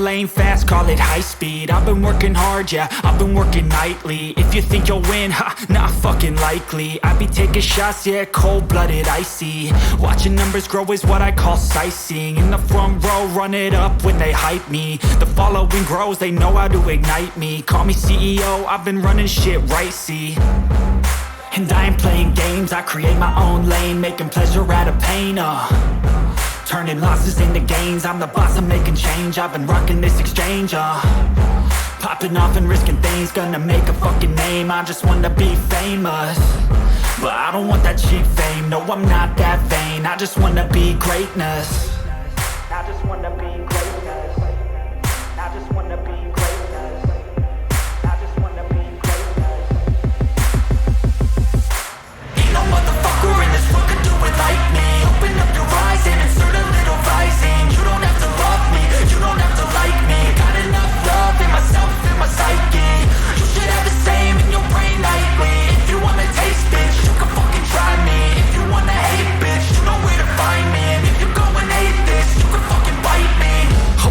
lane fast, call it high speed. I've been working hard, yeah, I've been working nightly. If you think you'll win, ha, not fucking likely. I be taking shots, yeah, cold-blooded, icy. Watching numbers grow is what I call sightseeing. In the front row, run it up when they hype me. The following grows, they know how to ignite me. Call me CEO, I've been running shit right, see. And I ain't playing games, I create my own lane, making pleasure out of pain, turning losses into gains. I'm the boss, I'm making change. I've been rocking this exchange, popping off and risking things. Gonna make a fucking name, I just wanna be famous. But I don't want that cheap fame, no I'm not that vain. I just wanna be greatness. I just wanna be greatness. I just wanna be greatness. I just wanna be greatness. Ain't no motherfucker in this world could do it like me. Open up your eyes and insert a little rising. You don't have to love me, you don't have to like me. Got enough love in myself, in my psyche. You should have the same in your brain nightly. If you wanna taste, bitch, you can fucking try me. If you wanna hate, bitch, you know where to find me. And if you go and hate this, you can fucking bite me.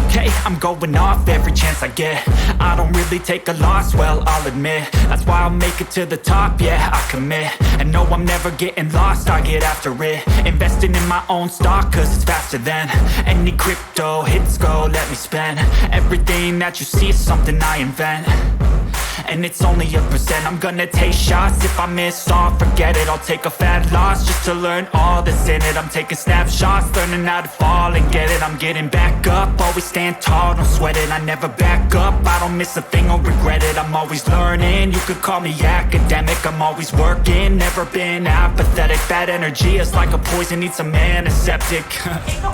Okay, I'm going off every chance I get. I don't really take a loss, well, I'll admit. That's why I'll make it to the top, yeah, I commit. And no, I'm never getting lost, I get after it. Investing in my own stock, cause it's faster than any crypto hits go, let me spend. Everything that you see is something I invent. And it's only a percent. I'm gonna take shots. If I miss all, forget it. I'll take a fat loss just to learn all that's in it. I'm taking snapshots, learning how to fall and get it. I'm getting back up, always stand tall, don't sweat it. I never back up, I don't miss a thing or regret it. I'm always learning, you could call me academic. I'm always working, never been apathetic. Bad energy is like a poison, needs a antiseptic. Ain't no